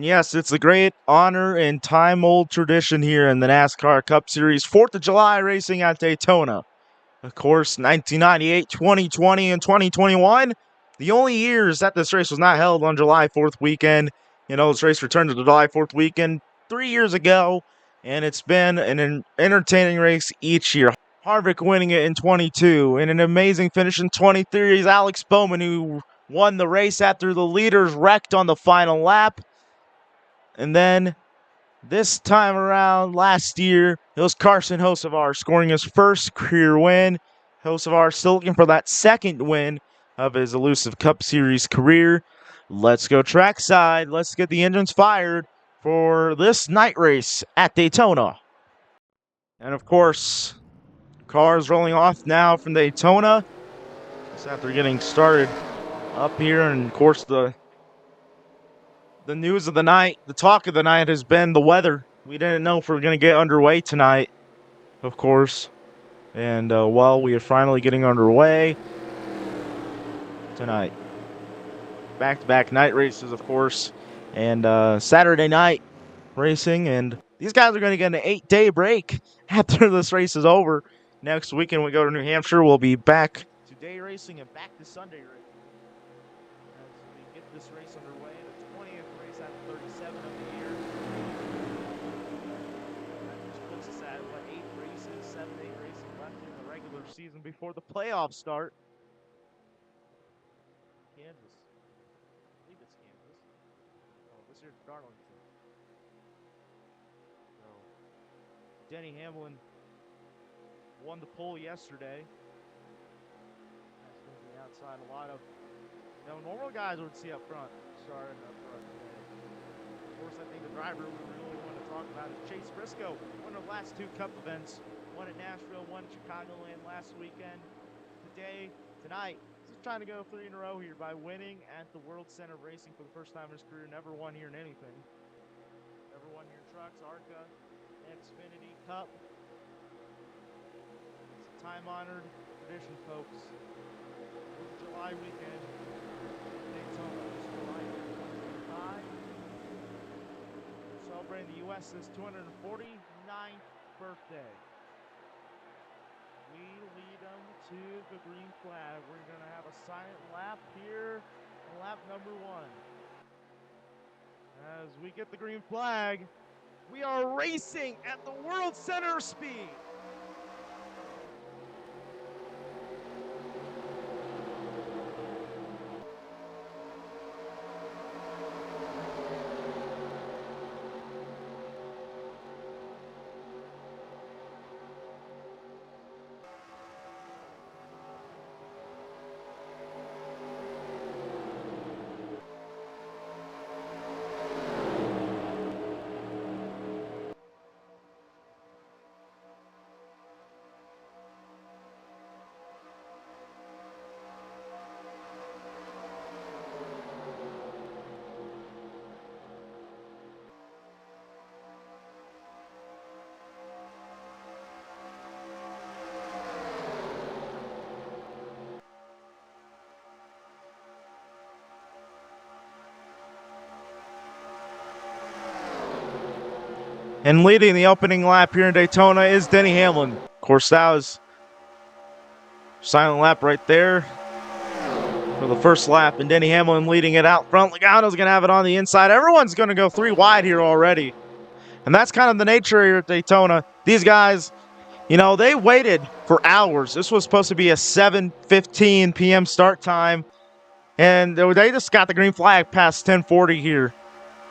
Yes, it's a great honor and time-old tradition here in the NASCAR Cup Series 4th of July racing at Daytona. Of course, 1998, 2020, and 2021, the only years that this race was not held on July 4th weekend. This race returned to the July 4th weekend 3 years ago, and it's been an entertaining race each year. Harvick winning it in 22, and an amazing finish in 23 is Alex Bowman, who won the race after the leaders wrecked on the final lap. And then this time around, last year, it was Carson Hocevar scoring his first career win. Hocevar still looking for that second win of his elusive Cup Series career. Let's go trackside. Let's get the engines fired for this night race at Daytona. And of course, cars rolling off now from Daytona. Just after getting started up here, and of course the news of the night, the talk of the night has been the weather. We didn't know if we were going to get underway tonight, of course. And, we are finally getting underway tonight. Back-to-back night races, of course. And Saturday night racing. And these guys are going to get an 8-day break after this race is over. Next weekend we go to New Hampshire. We'll be back to day racing and back to Sunday racing. As we get this race underway, the 20th race out of 37 of the year. That just puts us at, 7 to 8 races left in the regular season before the playoffs start. Kansas. I believe it's Kansas. Oh, this year's Darlington. So, Denny Hamlin won the pole yesterday. That's going to be outside a lot of normal guys would see up front, starting up front today. Of course, I think the driver we really want to talk about is Chase Briscoe. Won the last 2 Cup events. One at Nashville, one at Chicagoland last weekend. Tonight, he's trying to go 3 in a row here by winning at the World Center of Racing for the first time in his career. Never won here in anything. Never won here in trucks, ARCA, Xfinity, Cup. It's a time-honored tradition, folks. July weekend, Daytona, July 2025. Celebrating the U.S.'s 249th birthday. We lead them to the green flag. We're going to have a silent lap here, lap number 1. As we get the green flag, we are racing at the World Center of Speed. And leading the opening lap here in Daytona is Denny Hamlin. Of course, that was silent lap right there for the first lap. And Denny Hamlin leading it out front. Logano's going to have it on the inside. Everyone's going to go 3 wide here already. And that's kind of the nature here at Daytona. These guys, they waited for hours. This was supposed to be a 7:15 p.m. start time. And they just got the green flag past 10:40 here.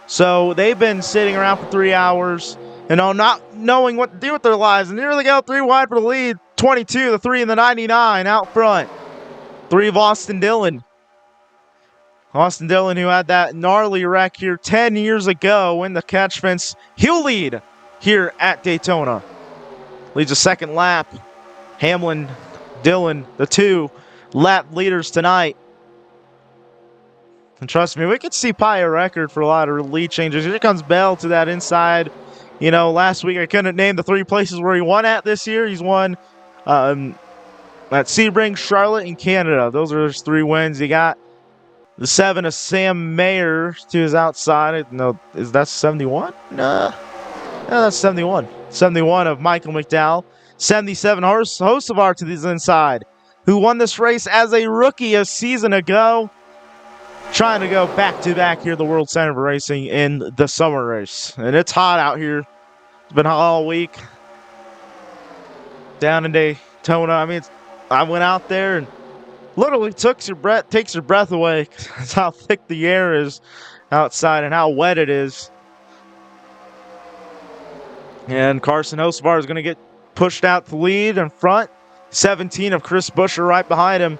So they've been sitting around for 3 hours, not knowing what to do with their lives. And here they go, 3 wide for the lead. 22, the 3 and the 99 out front. 3 of Austin Dillon. Austin Dillon, who had that gnarly wreck here 10 years ago in the catch fence. He'll lead here at Daytona. Leads a second lap. Hamlin, Dillon, the 2 lap leaders tonight. And trust me, we could see probably a record for a lot of lead changes. Here comes Bell to that inside. Last week I couldn't name the 3 places where he won at this year. He's won at Sebring, Charlotte, and Canada. Those are his 3 wins. He got The 7 of Sam Mayer to his outside. No, is that 71? No, that's 71. 71 of Michael McDowell. 77 Hocevar to his inside, who won this race as a rookie a season ago. Trying to go back-to-back here, the World Center for Racing in the summer race. And it's hot out here. It's been hot all week. Down in Daytona. I mean, I went out there and literally takes your breath away. That's how thick the air is outside and how wet it is. And Carson Hocevar is going to get pushed out to lead in front. 17 of Chris Buescher right behind him.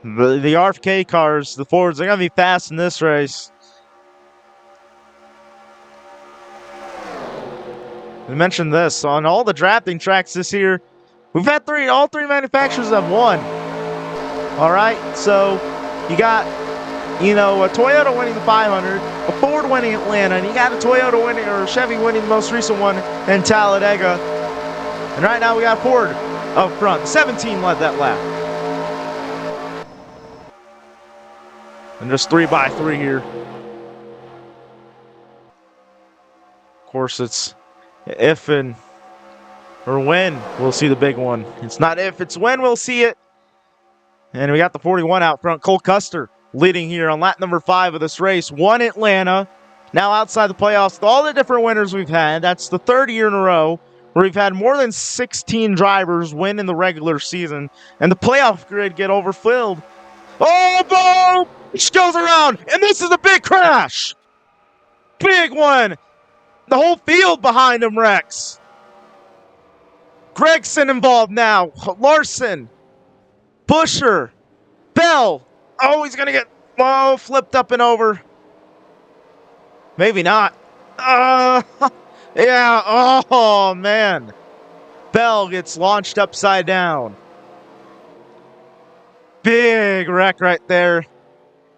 The RFK cars, the Fords, they're going to be fast in this race. We mentioned this on all the drafting tracks this year. We've had all three manufacturers have won. All right, so you got, a Toyota winning the 500, a Ford winning Atlanta, and you got a Toyota winning, or Chevy winning the most recent one in Talladega. And right now we got Ford up front. 17 led that lap. And just 3x3 here. Of course, it's if and or when we'll see the big one. It's not if, it's when we'll see it. And we got the 41 out front. Cole Custer leading here on lap number 5 of this race. Won Atlanta. Now outside the playoffs with all the different winners we've had. That's the third year in a row where we've had more than 16 drivers win in the regular season. And the playoff grid get overfilled. Oh, boom! It goes around, and this is a big crash. Big one. The whole field behind him wrecks. Gregson involved now. Larson. Buescher. Bell. Oh, he's going to get flipped up and over. Maybe not. Yeah. Oh, man. Bell gets launched upside down. Big wreck right there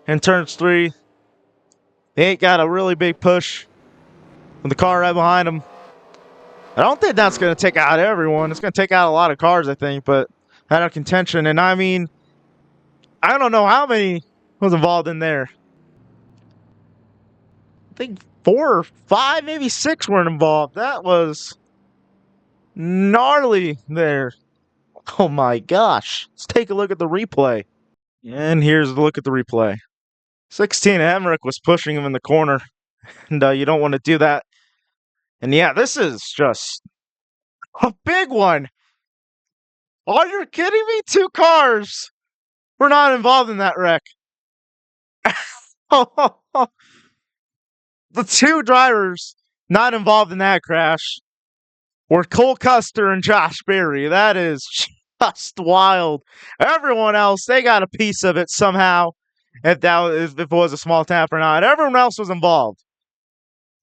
in turns 3. He ain't got a really big push with the car right behind him. I don't think that's going to take out everyone. It's going to take out a lot of cars, I think, but out of contention. And I mean, I don't know how many was involved in there. I think 4 or 5, maybe 6 weren't involved. That was gnarly there. Oh my gosh. Let's take a look at the replay. And here's a look at the replay. 16 Emmerich was pushing him in the corner. And you don't want to do that. And yeah, this is just a big one. Are you kidding me? 2 cars were not involved in that wreck. The 2 drivers not involved in that crash were Cole Custer and Josh Berry. That is just wild. Everyone else, they got a piece of it somehow. If it was a small tap or not. Everyone else was involved.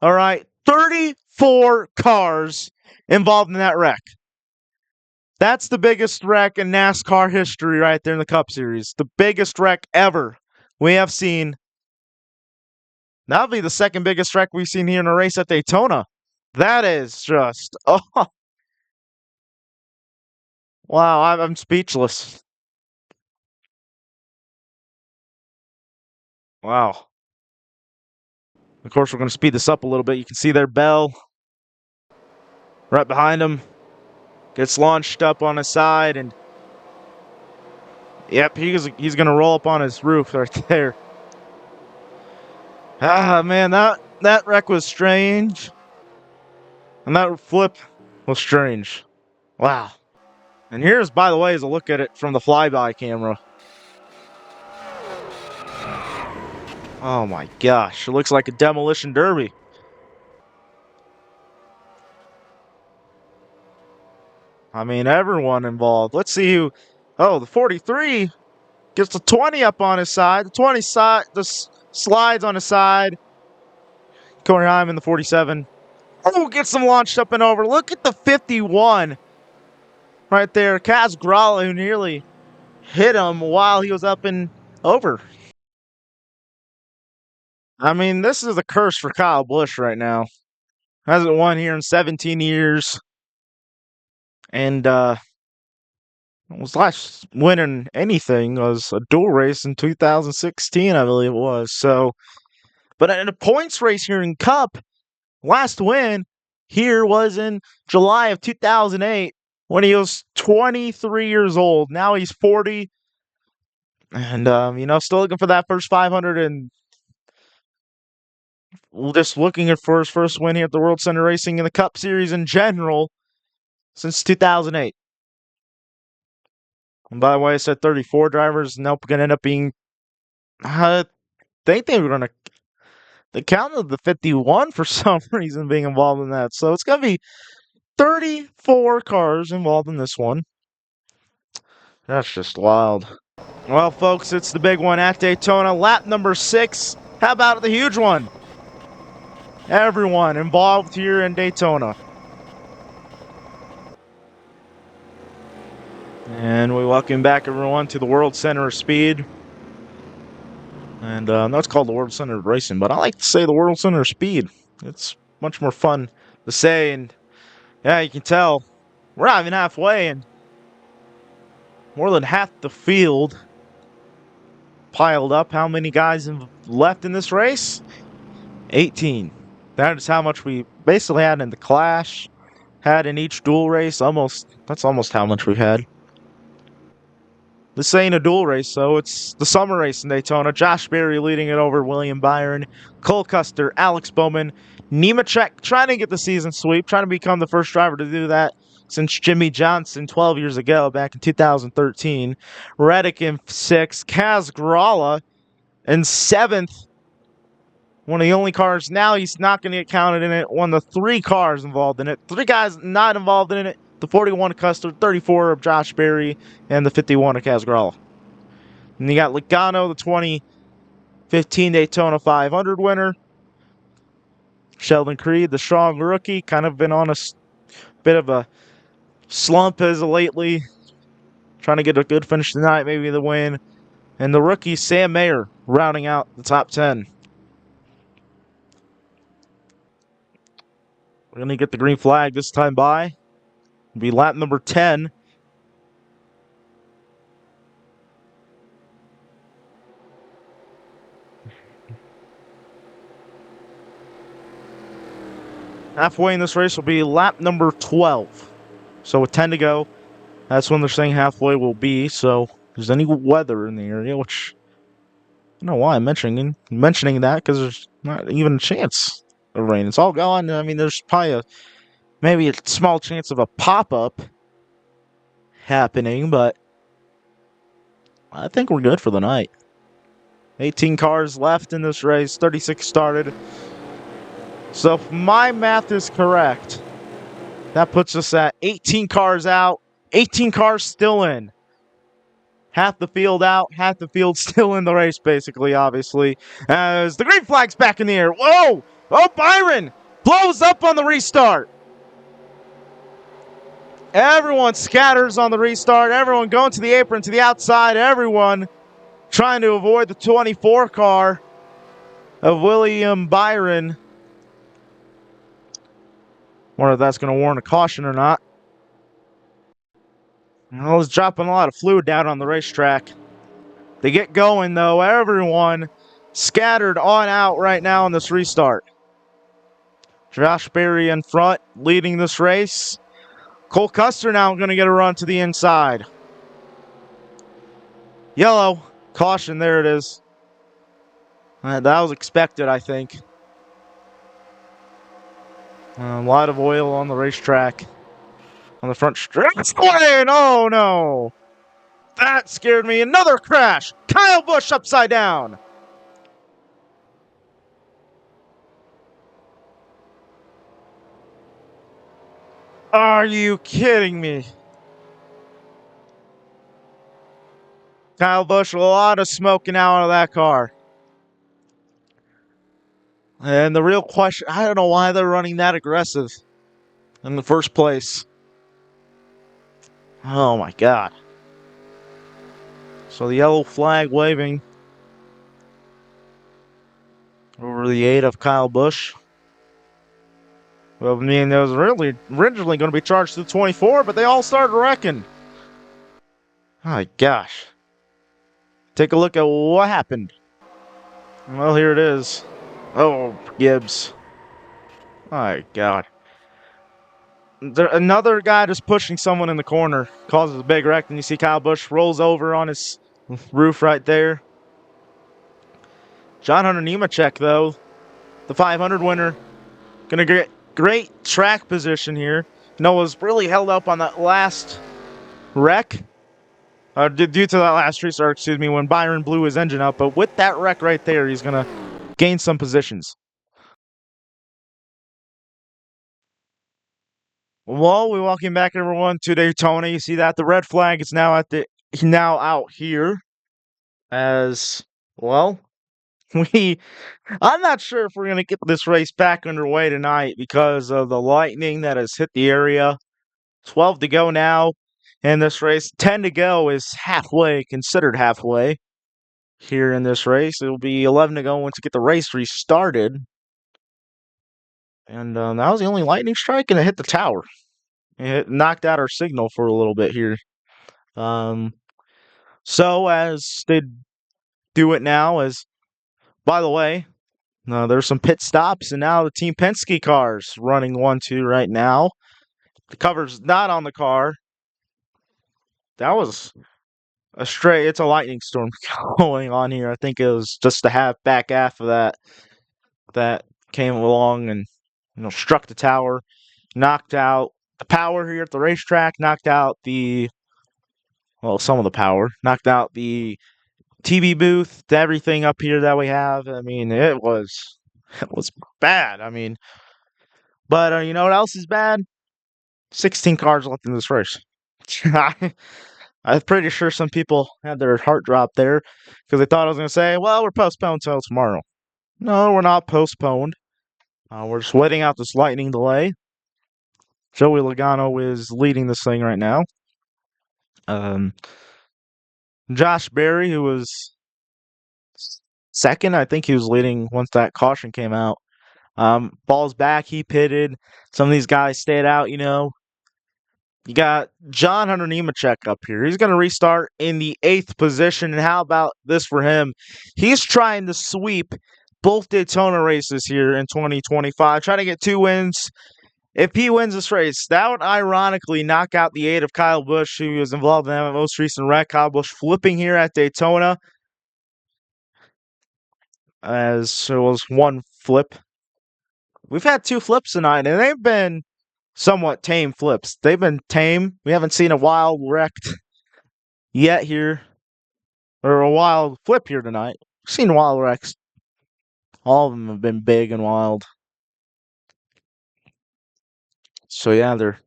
All right. 34 cars involved in that wreck. That's the biggest wreck in NASCAR history right there in the Cup Series. The biggest wreck ever we have seen. That'll be the second biggest wreck we've seen here in a race at Daytona. That is just, wow, I'm speechless. Wow. Of course, we're going to speed this up a little bit. You can see there Bell right behind him. Gets launched up on his side, and yep, he's going to roll up on his roof right there. Ah, man, that wreck was strange. And that flip was strange. Wow. And here's, by the way, is a look at it from the flyby camera. Oh my gosh, it looks like a demolition derby. I mean, everyone involved. Let's see who. Oh, the 43 gets the 20 up on his side. The 20 side, slides on his side. Corey Heim in the 47. Oh, gets them launched up and over. Look at the 51 right there. Kaz Gralla, who nearly hit him while he was up and over. I mean, this is a curse for Kyle Busch right now. Hasn't won here in 17 years. And was last winning anything was a dual race in 2016, I believe it was. So, but in a points race here in Cup, last win here was in July of 2008 when he was 23 years old. Now he's 40, and still looking for that first 500, and just looking for his first win here at the World Center Racing in the Cup Series in general since 2008. And by the way, I said 34 drivers. Nope, going to end up being. I think they counted the 51 for some reason being involved in that. So it's going to be 34 cars involved in this one. That's just wild. Well, folks, it's the big one at Daytona, lap number 6. How about the huge one? Everyone involved here in Daytona. And we welcome back everyone to the World Center of Speed. And that's called the World Center of Racing, but I like to say the World Center of Speed. It's much more fun to say, and yeah, you can tell we're not even halfway, and more than half the field piled up. How many guys left in this race? 18. That is how much we basically had in the Clash, had in each dual race. That's almost how much we've had. This ain't a dual race, so it's the summer race in Daytona. Josh Berry leading it over William Byron, Cole Custer, Alex Bowman, Nemechek trying to get the season sweep, trying to become the first driver to do that since Jimmy Johnson 12 years ago, back in 2013. Reddick in 6th, Kaz Gralla in 7th. One of the only cars now he's not going to get counted in it. One of the 3 cars involved in it. 3 guys not involved in it. The 41 of Custer, 34 of Josh Berry, and the 51 of Kaz Gralla. And you got Logano, the 2015 Daytona 500 winner. Sheldon Creed, the strong rookie, kind of been on a bit of a slump as of lately. Trying to get a good finish tonight, maybe the win. And the rookie, Sam Mayer, rounding out the top 10. We're going to get the green flag this time by. It'll be lap number 10. Halfway in this race will be lap number 12. So with 10 to go, that's when they're saying halfway will be. So if there's any weather in the area, which I don't know why I'm mentioning that, because there's not even a chance of rain. It's all gone. I mean, there's probably maybe a small chance of a pop-up happening, but I think we're good for the night. 18 cars left in this race. 36 started. So if my math is correct, that puts us at 18 cars out, 18 cars still in. Half the field out, half the field still in the race, basically, obviously. As the green flag's back in the air. Whoa! Oh, Byron blows up on the restart. Everyone scatters on the restart. Everyone going to the apron, to the outside. Everyone trying to avoid the 24 car of William Byron. Wonder if that's going to warrant a caution or not. Well, it's dropping a lot of fluid down on the racetrack. They get going, though. Everyone scattered on out right now in this restart. Josh Berry in front, leading this race. Cole Custer now going to get a run to the inside. Yellow. Caution, there it is. That was expected, I think. A lot of oil on the racetrack. On the front stretch. Oh, no. That scared me. Another crash. Kyle Busch upside down. Are you kidding me? Kyle Busch, a lot of smoking out of that car. And the real question, I don't know why they're running that aggressive in the first place. Oh my God. So the yellow flag waving over the 8 of Kyle Busch. Well, I mean, it was really originally going to be charged to the 24, but they all started wrecking. My gosh. Take a look at what happened. Well, here it is. Oh, Gibbs. My God. Another guy just pushing someone in the corner causes a big wreck, and you see Kyle Busch rolls over on his roof right there. John Hunter Nemechek, though, the 500 winner, gonna get great track position here. Noah's really held up on that last wreck, due to that last restart, excuse me, when Byron blew his engine up. But with that wreck right there, he's gonna gain some positions. Well, we welcome back everyone to Daytona. You see that the red flag is now out here as well. I'm not sure if we're gonna get this race back underway tonight because of the lightning that has hit the area. 12 to go now in this race. 10 to go is halfway, considered halfway here in this race. It'll be 11 to go once you get the race restarted. And that was the only lightning strike, and it hit the tower. It knocked out our signal for a little bit here. So as they do it now, by the way, there's some pit stops, and now the Team Penske cars running 1-2 right now. The cover's not on the car. That was it's a lightning storm going on here. I think it was just the back half of that came along and struck the tower, knocked out the power here at the racetrack, knocked out some of the power, knocked out the TV booth, everything up here that we have. I mean, it was bad. I mean, but you know what else is bad? 16 cars left in this race. I'm pretty sure some people had their heart drop there because they thought I was going to say, well, we're postponed till tomorrow. No, we're not postponed. We're just waiting out this lightning delay. Joey Logano is leading this thing right now. Josh Berry, who was second, I think he was leading once that caution came out. Ball's back, he pitted. Some of these guys stayed out, You got John Hunter Nemechek up here. He's going to restart in the 8th position. And how about this for him? He's trying to sweep both Daytona races here in 2025, trying to get 2 wins. If he wins this race, that would ironically knock out the 8 of Kyle Busch, who was involved in that most recent wreck. Kyle Busch flipping here at Daytona, as it was one flip. We've had 2 flips tonight, and they've been somewhat tame flips. They've been tame. We haven't seen a wild wrecked yet here, or a wild flip here tonight. We've seen wild wrecks. All of them have been big and wild. So yeah, they're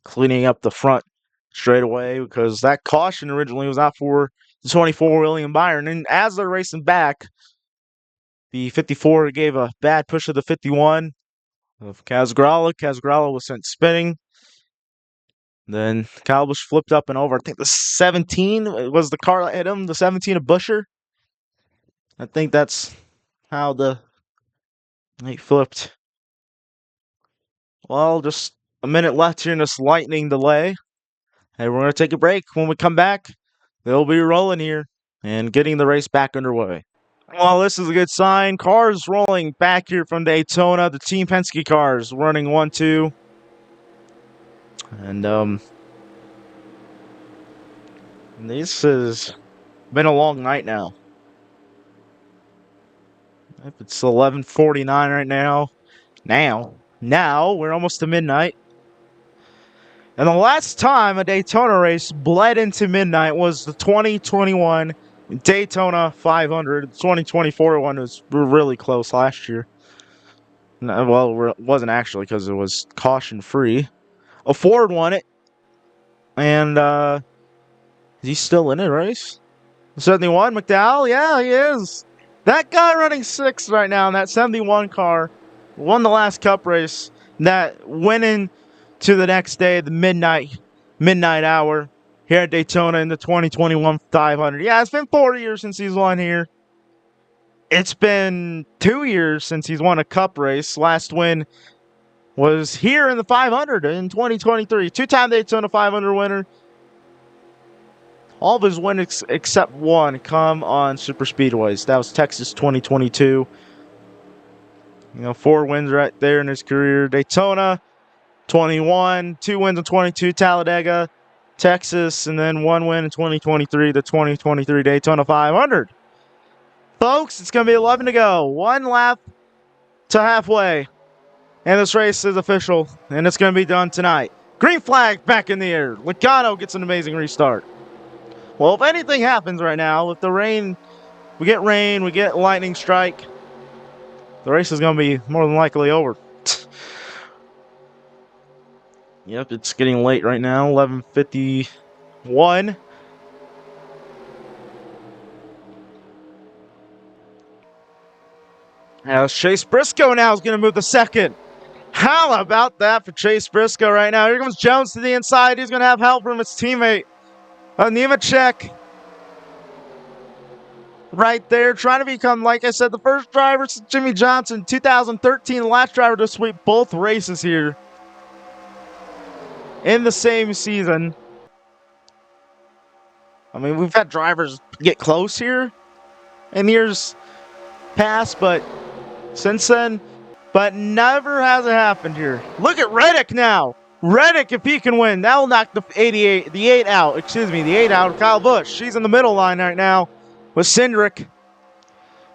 cleaning up the front straight away because that caution originally was out for the 24 William Byron. And as they're racing back, the 54 gave a bad push to the 51 of Casgrala. Casgrala was sent spinning. Then Kyle Busch flipped up and over. I think the 17 was the car that hit him, the 17 of Buscher. I think that's how he flipped. Well, just a minute left here in this lightning delay. Hey, we're going to take a break. When we come back, they'll be rolling here and getting the race back underway. Well, this is a good sign. Cars rolling back here from Daytona. The Team Penske cars running 1-2. And this has been a long night now. It's 11:49 right now. Now we're almost to midnight. And the last time a Daytona race bled into midnight was the 2021 Daytona 500. The 2024 one was really close last year. Well, it wasn't actually because it was caution-free. A Ford won it. And is he still in the race? 71, McDowell? Yeah, he is. That guy running 6th right now in that 71 car won the last Cup race. That went into the next day, the midnight hour here at Daytona in the 2021 500. Yeah, it's been 4 years since he's won here. It's been 2 years since he's won a Cup race. Last win was here in the 500 in 2023. 2-time Daytona 500 winner. All of his wins except one come on super speedways. That was Texas 2022. 4 wins right there in his career. Daytona, 21, 2 wins in 22, Talladega, Texas, and then 1 win in 2023, the 2023 Daytona 500. Folks, it's going to be 11 to go. 1 lap to halfway. And this race is official, and it's going to be done tonight. Green flag back in the air. Logano gets an amazing restart. Well, if anything happens right now, if the rain, we get lightning strike, the race is going to be more than likely over. Yep, it's getting late right now, 11:51. Now Chase Briscoe now is going to move the second. How about that for Chase Briscoe right now? Here comes Jones to the inside. He's going to have help from his teammate, Nemechek. Right there, trying to become, like I said, the first driver since Jimmy Johnson, 2013, the last driver to sweep both races here in the same season. I mean, we've had drivers get close here in years past, but since then, but never has it happened here. Look at Reddick now. Reddick, if he can win, that will knock the 8 out. The 8 out of Kyle Busch. She's in the middle line right now with Cindric.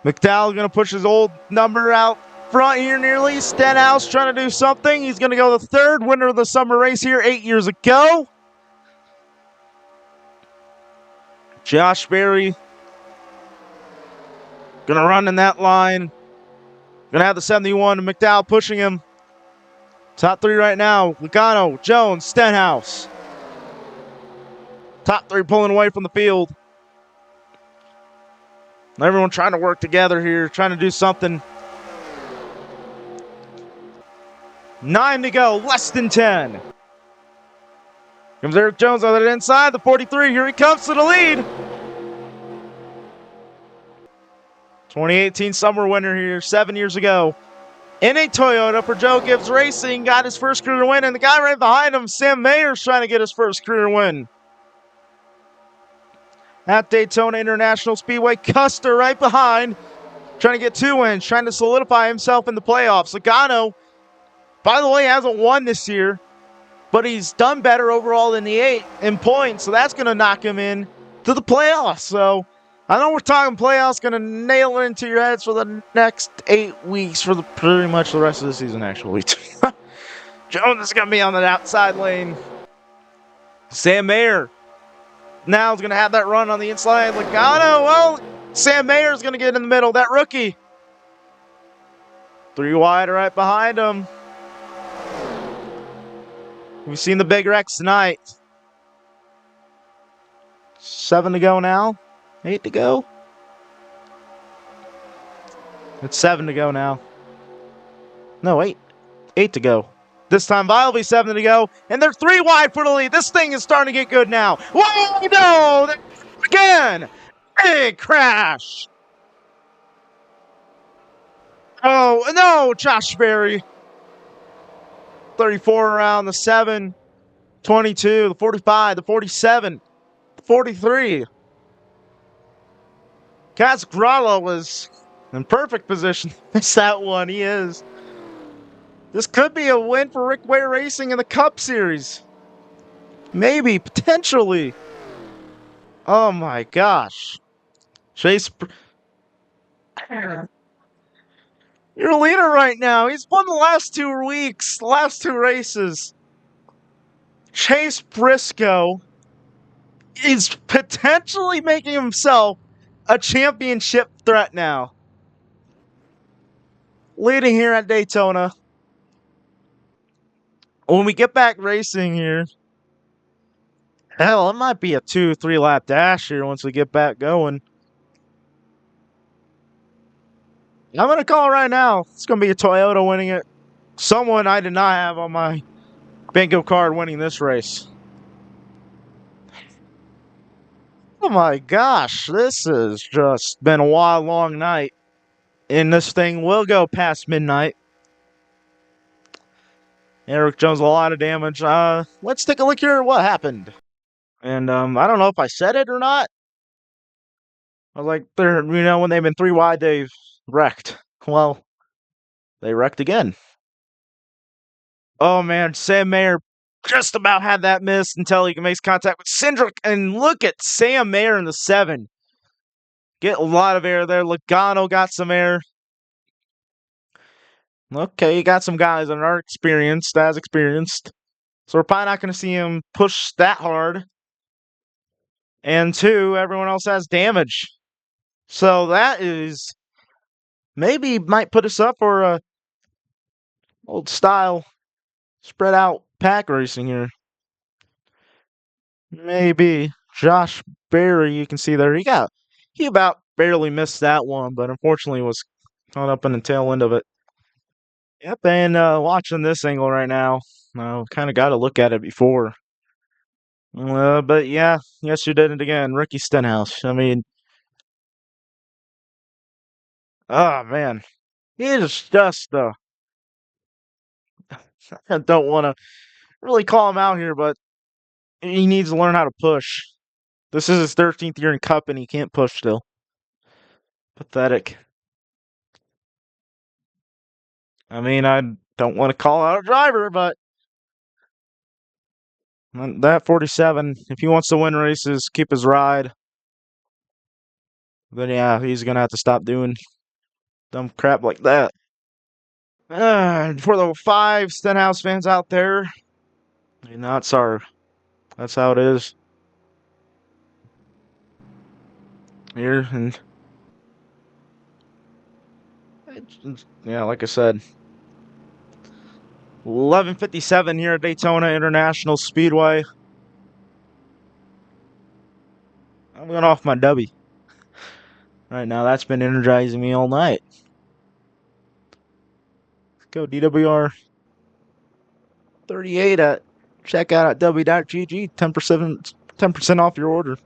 McDowell's going to push his old number out front here nearly. Stenhouse trying to do something. He's going to go the third winner of the summer race here 8 years ago. Josh Berry going to run in that line. Going to have the 71. McDowell pushing him. Top 3 right now. Logano, Jones, Stenhouse. Top 3 pulling away from the field. Everyone trying to work together here, trying to do something. 9 to go, less than 10. Comes Eric Jones on the inside, the 43. Here he comes to the lead. 2018 summer winner here, 7 years ago. In a Toyota for Joe Gibbs Racing, got his first career win, and the guy right behind him, Sam Mayer's trying to get his first career win. At Daytona International Speedway, Custer right behind, trying to get 2 wins, trying to solidify himself in the playoffs. Logano, by the way, hasn't won this year, but he's done better overall than the 8 in points, so that's going to knock him in to the playoffs. So I know we're talking playoffs, going to nail it into your heads for the next 8 weeks, for pretty much the rest of the season, actually. Jones is going to be on the outside lane. Sam Mayer now is going to have that run on the inside. Logano, well, Sam Mayer is going to get in the middle. That rookie. 3 wide right behind him. We've seen the big wrecks tonight. 7 to go now. 8 to go. It's 7 to go now. No, 8. 8 to go. This time, viably 7 to go. And they're 3 wide for the lead. This thing is starting to get good now. Whoa, no! Again! Big crash! Oh, no! Josh Berry. 34 around the 7. 22, the 45, the 47, the 43. Casgralo was in perfect position to miss that one. He is. This could be a win for Rick Ware Racing in the Cup Series. Maybe, potentially. Oh my gosh. Chase. You're a leader right now. He's won the last 2 weeks, the last 2 races. Chase Briscoe is potentially making himself a championship threat now. Leading here at Daytona. When we get back racing here, hell, it might be a 2-3 lap dash here once we get back going. I'm going to call it right now. It's going to be a Toyota winning it. Someone I did not have on my bingo card winning this race. Oh my gosh, this has just been a wild, long night. And this thing will go past midnight. Eric Jones, a lot of damage. Let's take a look here at what happened. And I don't know if I said it or not. I was like, they're when they've been 3 wide, they've wrecked. Well, they wrecked again. Oh man, Sam Mayer just about had that miss until he makes contact with Cindric. And look at Sam Mayer in the 7. Get a lot of air there. Logano got some air. Okay, you got some guys that are experienced, as experienced. So we're probably not going to see him push that hard. And 2, everyone else has damage. So that is maybe might put us up for a old style spread out pack racing here. Maybe Josh Berry, you can see there, he about barely missed that one, but unfortunately was caught up in the tail end of it. Yep, and watching this angle right now, kind of got to look at it before. But yeah, yes, you did it again, Ricky Stenhouse. I mean, oh man, he is just I don't want to really call him out here, but he needs to learn how to push. This is his 13th year in Cup, and he can't push still. Pathetic. I mean, I don't want to call out a driver, but that 47, if he wants to win races, keep his ride, then yeah, he's going to have to stop doing dumb crap like that. For the 5 Stenhouse fans out there, you're not sorry. That's how it is. Here, and yeah, like I said, 11:57 here at Daytona International Speedway. I'm going off my W. Right now, that's been energizing me all night. Let's go DWR 38 at checkout at w.gg. 10% off your order.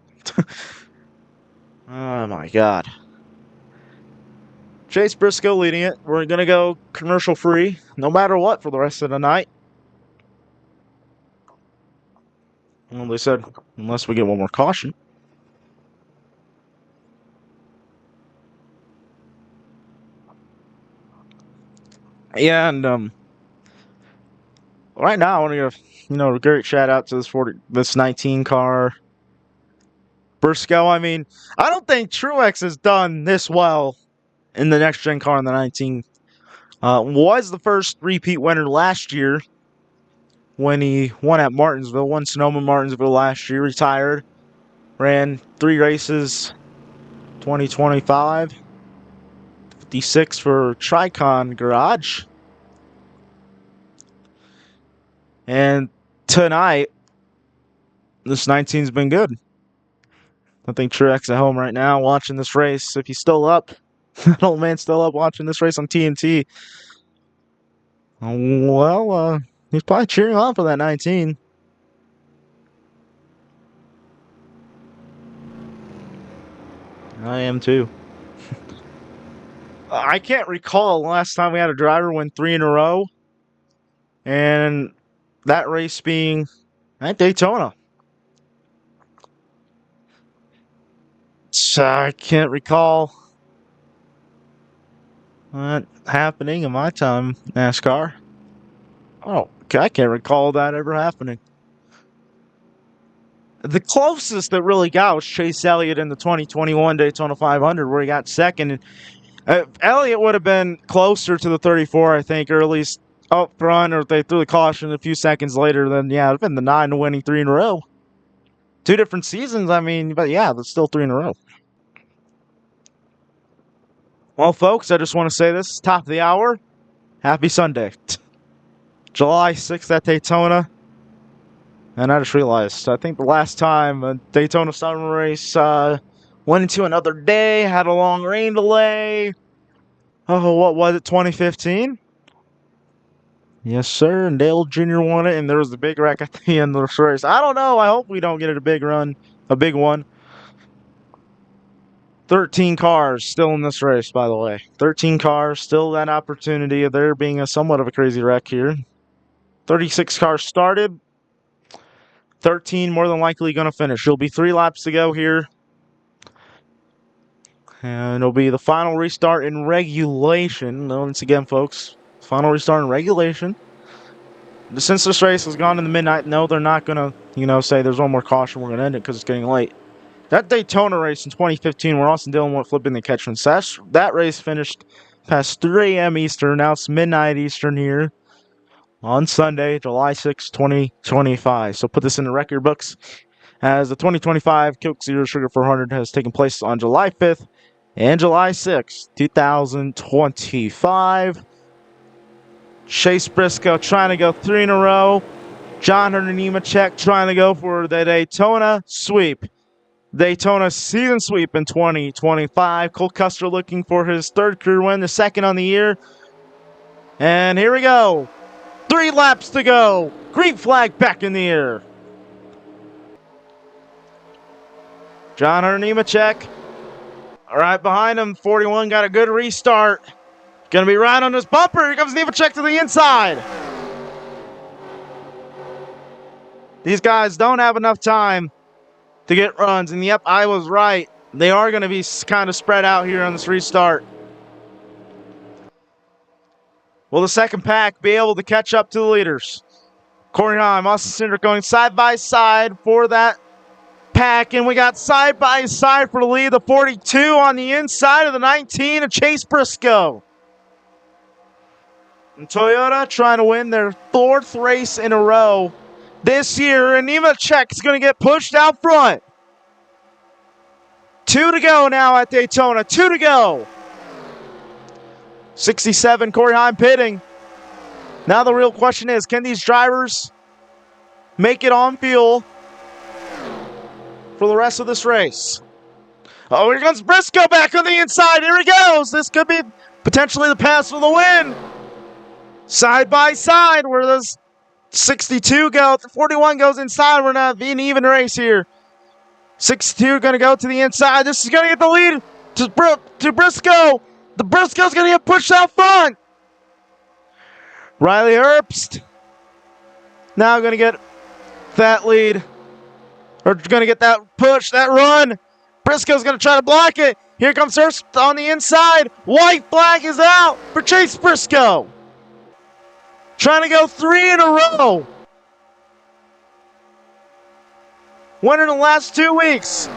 Oh my god. Chase Briscoe leading it. We're going to go commercial free no matter what for the rest of the night. Well, they said, unless we get one more caution. Yeah, and right now I want to give a great shout out to this 19 car. Briscoe, I mean, I don't think Truex has done this well in the next gen car in the 19. Was the first repeat winner last year when he won at Martinsville, won Sonoma Martinsville last year, retired, ran 3 races, 2025, 56 for Tricon Garage. And tonight, this 19's been good. I think Truex at home right now watching this race. If he's still up, that old man's still up watching this race on TNT. Well, he's probably cheering on for that 19. I am too. I can't recall the last time we had a driver win 3 in a row. And that race being at Daytona. So I can't recall that happening in my time NASCAR. Oh, I can't recall that ever happening. The closest that really got was Chase Elliott in the 2021 Daytona 500, where he got second. Elliott would have been closer to the 34, I think, or at least up front, or if they threw the caution a few seconds later, then yeah, it would have been the 9 winning 3 in a row. 2 different seasons, I mean, but yeah, that's still 3 in a row. Well, folks, I just want to say this is top of the hour. Happy Sunday. July 6th at Daytona. And I just realized, I think the last time a Daytona summer race went into another day, had a long rain delay. Oh, what was it, 2015? Yes, sir, and Dale Jr. won it, and there was the big wreck at the end of the race. I don't know, I hope we don't get it a big one. 13 cars still in this race, by the way. 13 cars, still that opportunity of there being somewhat of a crazy wreck here. 36 cars started. 13 more than likely going to finish. There'll be 3 laps to go here. And it'll be the final restart in regulation. Once again, folks, final restart in regulation. Since this race has gone into midnight, no, they're not going to, say there's one more caution. We're going to end it because it's getting late. That Daytona race in 2015 where Austin Dillon went flipping the catchment. That race finished past 3 a.m. Eastern. Now it's midnight Eastern here on Sunday, July 6, 2025. So put this in the record books as the 2025 Coke Zero Sugar 400 has taken place on July 5th and July 6th, 2025. Chase Briscoe trying to go 3 in a row. John Hunter Nemechek trying to go for the Daytona sweep. Daytona season sweep in 2025. Cole Custer looking for his 3rd career win, the 2nd on the year. And here we go. 3 laps to go. Green flag back in the air. John Hunter Nemechek. Right behind him, 41 got a good restart. Gonna be right on this bumper. Here comes Nemechek to the inside. These guys don't have enough time to get runs. And yep, I was right. They are going to be kind of spread out here on this restart. Will the second pack be able to catch up to the leaders? Corey Heim, Austin Cindric going side by side for that pack. And we got side by side for the lead. The 42 on the inside of the 19 of Chase Briscoe. And Toyota trying to win their 4th race in a row this year. And Nemechek is going to get pushed out front. 2 to go now at Daytona. 2 to go. 67, Corey Heim pitting. Now the real question is, can these drivers make it on fuel for the rest of this race? Oh, here comes Briscoe back on the inside. Here he goes. This could be potentially the pass for the win. Side by side where those 62 go. 41 goes inside. We're not being an even race here. 62 going to go to the inside. This is going to get the lead to Briscoe. The Briscoe's going to get pushed out front. Riley Herbst now going to get that lead. Or going to get that push, that run. Briscoe's going to try to block it. Here comes Herbst on the inside. White flag is out for Chase Briscoe. Trying to go 3 in a row. Winner in the last 2 weeks.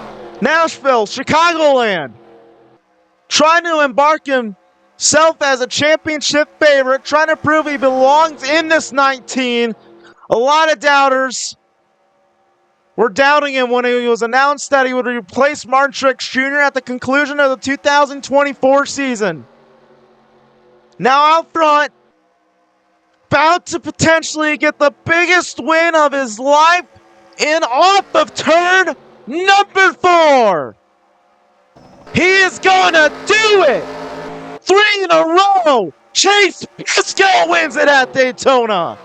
Nashville, Chicagoland. Trying to embark himself as a championship favorite. Trying to prove he belongs in this 19. A lot of doubters were doubting him when it was announced that he would replace Martin Truex Jr. at the conclusion of the 2024 season. Now out front, about to potentially get the biggest win of his life in off of turn number 4. He is going to do it. 3 in a row. Chase Briscoe wins it at Daytona.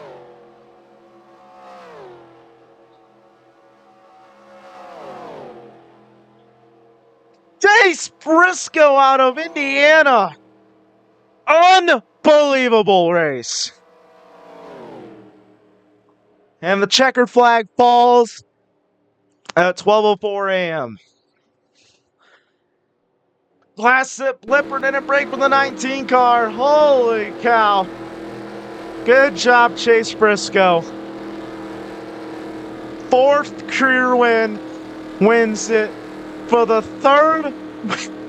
Chase Briscoe out of Indiana. Unbelievable race. And the checkered flag falls at 12:04 a.m. Last blipper didn't break for the 19 car. Holy cow. Good job, Chase Briscoe. 4th career win. Wins it for the 3rd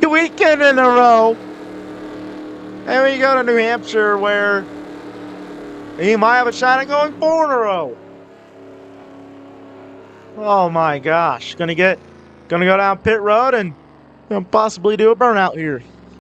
weekend in a row. And we go to New Hampshire where he might have a shot at going 4 in a row. Oh my gosh. Gonna go down pit road and possibly do a burnout here.